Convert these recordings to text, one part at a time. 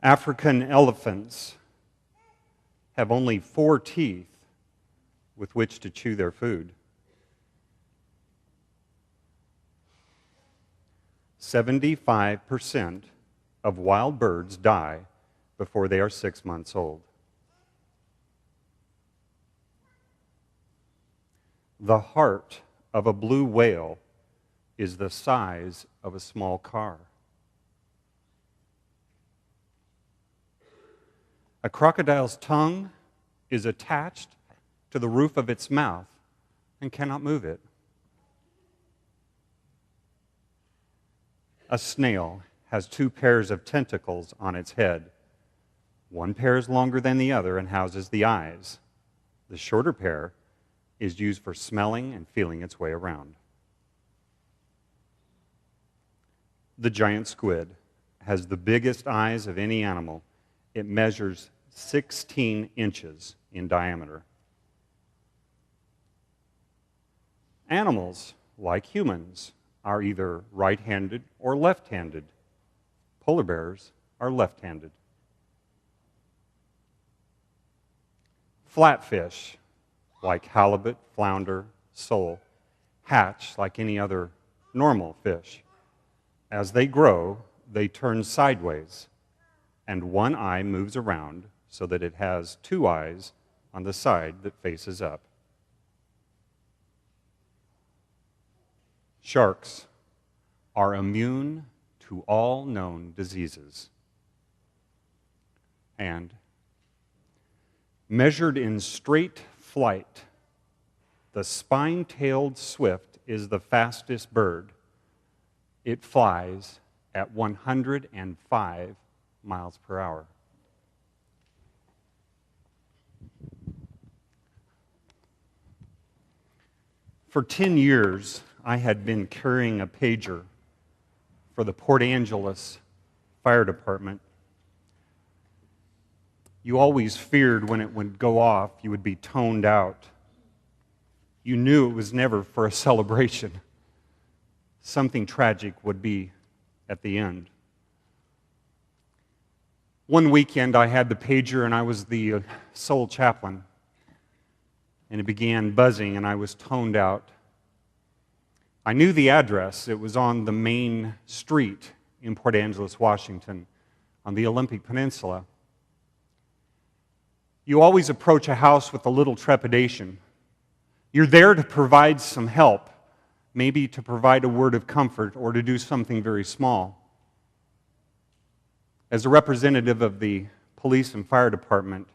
African elephants have only 4 teeth with which to chew their food. 75% of wild birds die before they are 6 months old. The heart of a blue whale is the size of a small car. A crocodile's tongue is attached to the roof of its mouth and cannot move it. A snail has 2 pairs of tentacles on its head. One pair is longer than the other and houses the eyes. The shorter pair is used for smelling and feeling its way around. The giant squid has the biggest eyes of any animal. It measures 16 inches in diameter. Animals, like humans, are either right-handed or left-handed. Polar bears are left-handed. Flatfish, like halibut, flounder, sole, hatch like any other normal fish. As they grow, they turn sideways, and one eye moves around so that it has 2 eyes on the side that faces up. Sharks are immune to all known diseases. And measured in straight flight, the spine-tailed swift is the fastest bird. It flies at 105 miles per hour. For 10 years, I had been carrying a pager for the Port Angeles Fire Department. You always feared when it would go off, you would be toned out. You knew it was never for a celebration. Something tragic would be at the end. One weekend I had the pager and I was the sole chaplain. And it began buzzing and I was toned out. I knew the address. It was on the main street in Port Angeles, Washington, on the Olympic Peninsula. You always approach a house with a little trepidation. You're there to provide some help, maybe to provide a word of comfort or to do something very small. As a representative of the police and fire department,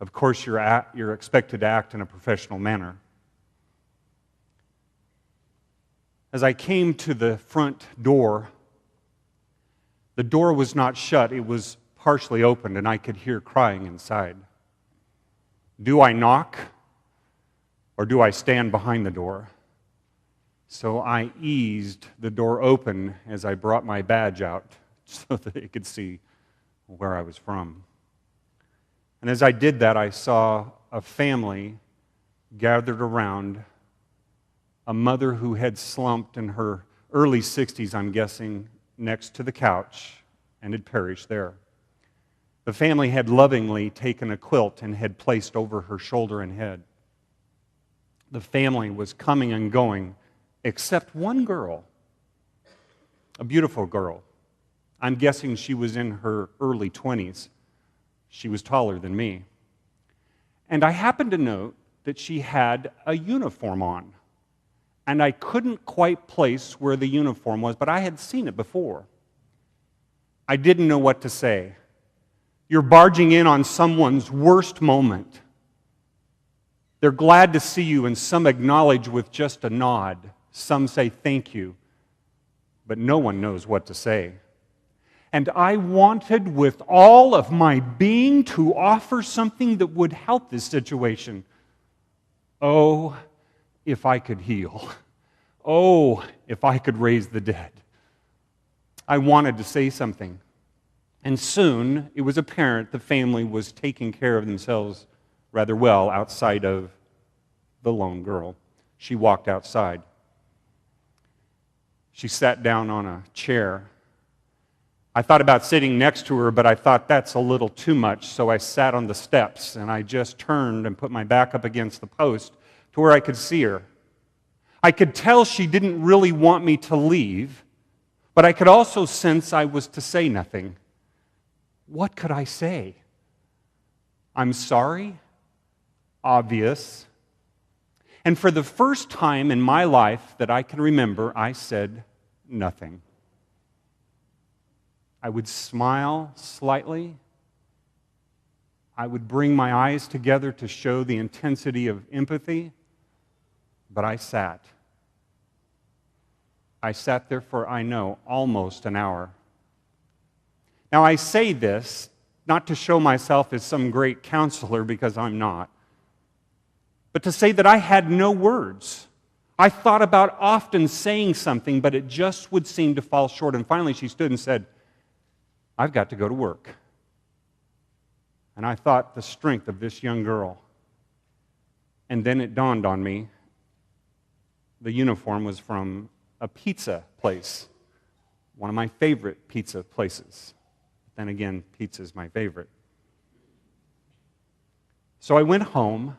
of course you're expected to act in a professional manner. As I came to the front door, the door was not shut, it was partially opened, and I could hear crying inside. Do I knock, or do I stand behind the door? So I eased the door open as I brought my badge out so that they could see where I was from. And as I did that, I saw a family gathered around a mother who had slumped in her early 60s, I'm guessing, next to the couch and had perished there. The family had lovingly taken a quilt and had placed over her shoulder and head. The family was coming and going, except one girl, a beautiful girl. I'm guessing she was in her early 20s. She was taller than me. And I happened to note that she had a uniform on. And I couldn't quite place where the uniform was, but I had seen it before. I didn't know what to say. You're barging in on someone's worst moment. They're glad to see you, and some acknowledge with just a nod. Some say thank you, but no one knows what to say. And I wanted with all of my being to offer something that would help this situation. Oh, if I could heal. Oh, if I could raise the dead. I wanted to say something. And soon it was apparent the family was taking care of themselves rather well outside of the lone girl. She walked outside. She sat down on a chair. I thought about sitting next to her, but I thought that's a little too much, so I sat on the steps, and I just turned and put my back up against the post to where I could see her. I could tell she didn't really want me to leave, but I could also sense I was to say nothing. What could I say? I'm sorry? Obvious. And for the first time in my life that I can remember, I said nothing. I would smile slightly. I would bring my eyes together to show the intensity of empathy, but I sat. I sat there for, I know, almost an hour. Now, I say this not to show myself as some great counselor, because I'm not, but to say that I had no words. I thought about often saying something, but it just would seem to fall short. And finally, she stood and said, I've got to go to work. And I thought the strength of this young girl. And then it dawned on me, the uniform was from a pizza place, one of my favorite pizza places. Then again, pizza is my favorite. So I went home,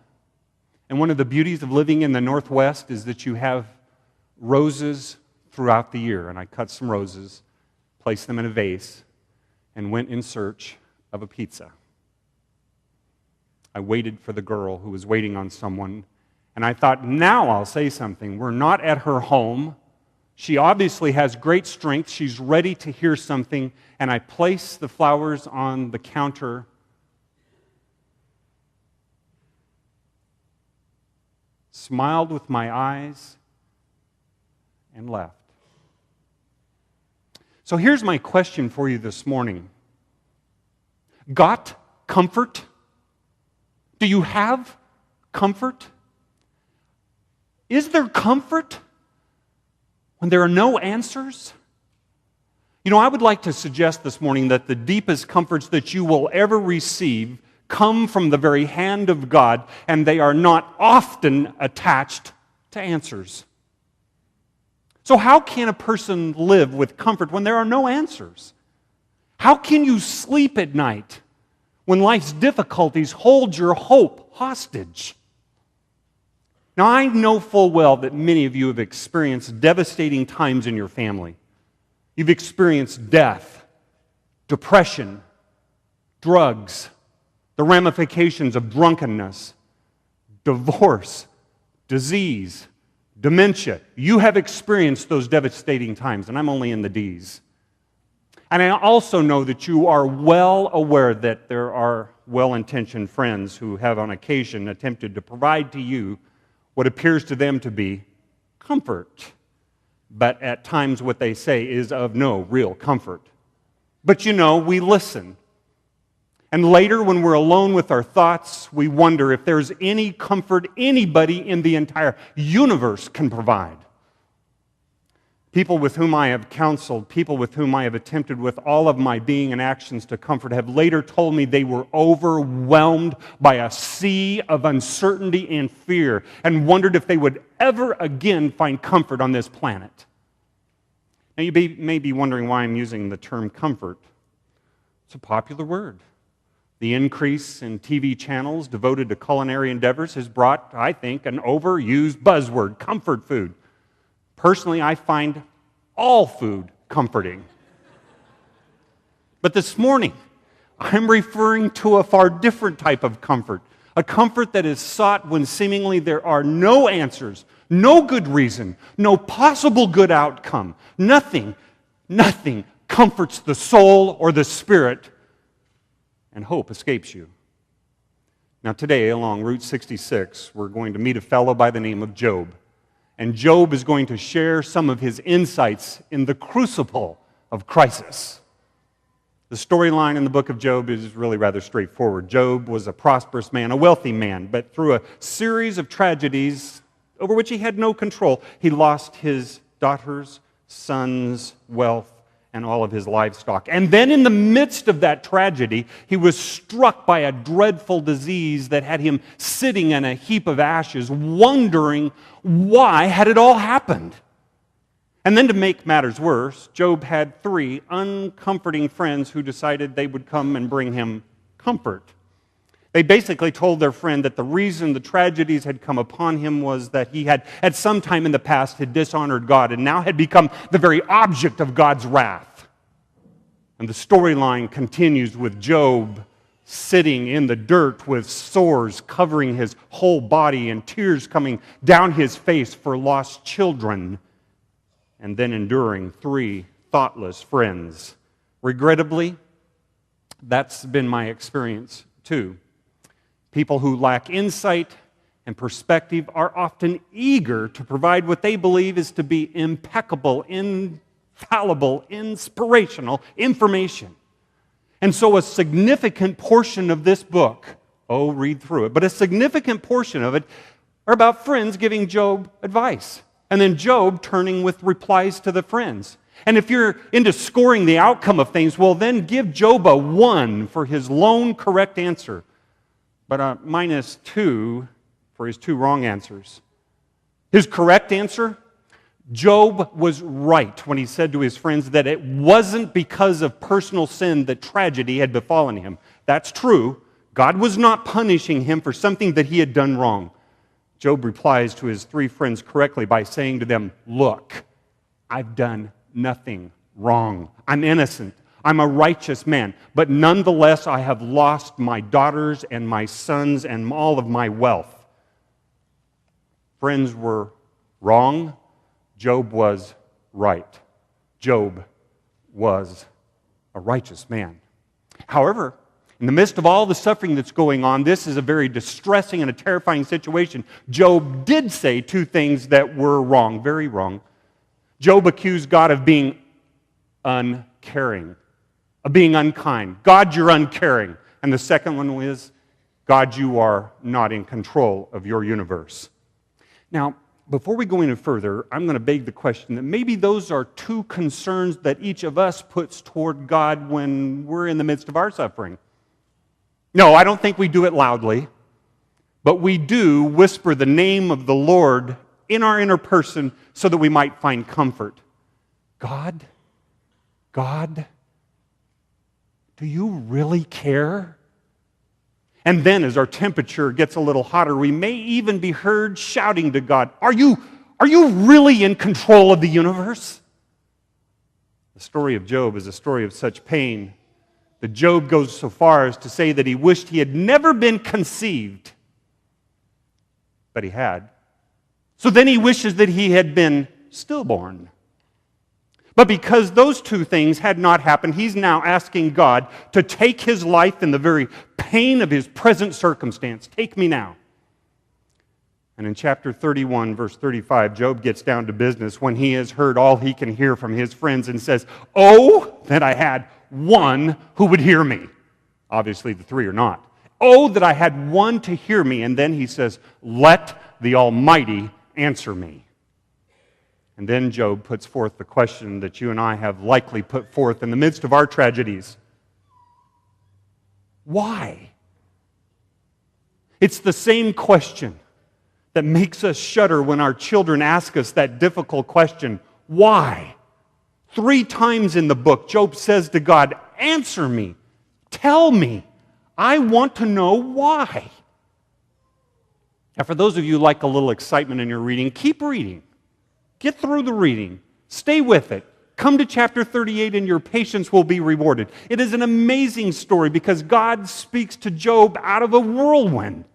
and one of the beauties of living in the Northwest is that you have roses throughout the year. And I cut some roses, placed them in a vase, and went in search of a pizza. I waited for the girl who was waiting on someone, and I thought, now I'll say something. We're not at her home. She obviously has great strength. She's ready to hear something, and I placed the flowers on the counter. Smiled with my eyes, and left. So here's my question for you this morning. Got comfort? Do you have comfort? Is there comfort when there are no answers? You know, I would like to suggest this morning that the deepest comforts that you will ever receive come from the very hand of God, and they are not often attached to answers. So how can a person live with comfort when there are no answers? How can you sleep at night when life's difficulties hold your hope hostage? Now, I know full well that many of you have experienced devastating times in your family. You've experienced death, depression, drugs, the ramifications of drunkenness, divorce, disease, dementia. You have experienced those devastating times, and I'm only in the D's. And I also know that you are well aware that there are well-intentioned friends who have on occasion attempted to provide to you what appears to them to be comfort. But at times what they say is of no real comfort. But you know, we listen. And later, when we're alone with our thoughts, we wonder if there's any comfort anybody in the entire universe can provide. People with whom I have counseled, people with whom I have attempted with all of my being and actions to comfort, have later told me they were overwhelmed by a sea of uncertainty and fear and wondered if they would ever again find comfort on this planet. Now, you may be wondering why I'm using the term comfort. It's a popular word. The increase in TV channels devoted to culinary endeavors has brought, I think, an overused buzzword, comfort food. Personally, I find all food comforting. But this morning, I'm referring to a far different type of comfort, a comfort that is sought when seemingly there are no answers, no good reason, no possible good outcome. Nothing comforts the soul or the spirit, and hope escapes you. Now today, along Route 66, we're going to meet a fellow by the name of Job. And Job is going to share some of his insights in the crucible of crisis. The storyline in the book of Job is really rather straightforward. Job was a prosperous man, a wealthy man, but through a series of tragedies over which he had no control, he lost his daughters, sons, wealth, and all of his livestock. And then in the midst of that tragedy, he was struck by a dreadful disease that had him sitting in a heap of ashes, wondering why had it all happened. And then to make matters worse, Job had 3 uncomforting friends who decided they would come and bring him comfort. They basically told their friend that the reason the tragedies had come upon him was that he had, at some time in the past, had dishonored God and now had become the very object of God's wrath. And the storyline continues with Job sitting in the dirt with sores covering his whole body and tears coming down his face for lost children, and then enduring 3 thoughtless friends. Regrettably, that's been my experience too. People who lack insight and perspective are often eager to provide what they believe is to be impeccable, infallible, inspirational information. And so a significant portion of this book, read through it, but a significant portion of it are about friends giving Job advice. And then Job turning with replies to the friends. And if you're into scoring the outcome of things, well, then give Job a 1 for his lone correct answer, but a -2 for his 2 wrong answers. His correct answer, Job was right when he said to his friends that it wasn't because of personal sin that tragedy had befallen him. That's true. God was not punishing him for something that he had done wrong. Job replies to his 3 friends correctly by saying to them, "Look, I've done nothing wrong. I'm innocent. I'm a righteous man. But nonetheless, I have lost my daughters and my sons and all of my wealth." Friends were wrong. Job was right. Job was a righteous man. However, in the midst of all the suffering that's going on, this is a very distressing and a terrifying situation. Job did say 2 things that were wrong, very wrong. Job accused God of being uncaring, of being unkind. God, you're uncaring. And the second one was, God, you are not in control of your universe. Now, before we go any further, I'm going to beg the question that maybe those are 2 concerns that each of us puts toward God when we're in the midst of our suffering. No, I don't think we do it loudly, but we do whisper the name of the Lord in our inner person so that we might find comfort. God, do you really care? And then as our temperature gets a little hotter, we may even be heard shouting to God, Are you really in control of the universe? The story of Job is a story of such pain that Job goes so far as to say that he wished he had never been conceived, but he had. So then he wishes that he had been stillborn. But because those 2 things had not happened, he's now asking God to take his life in the very pain of his present circumstance. Take me now. And in chapter 31, verse 35, Job gets down to business when he has heard all he can hear from his friends and says, "Oh, that I had one who would hear me." Obviously, the 3 are not. "Oh, that I had one to hear me." And then he says, "Let the Almighty answer me." And then Job puts forth the question that you and I have likely put forth in the midst of our tragedies. Why? It's the same question that makes us shudder when our children ask us that difficult question, why? 3 times in the book, Job says to God, "Answer me. Tell me. I want to know why." Now, for those of you who like a little excitement in your reading, keep reading. Get through the reading. Stay with it. Come to chapter 38 and your patience will be rewarded. It is an amazing story because God speaks to Job out of a whirlwind.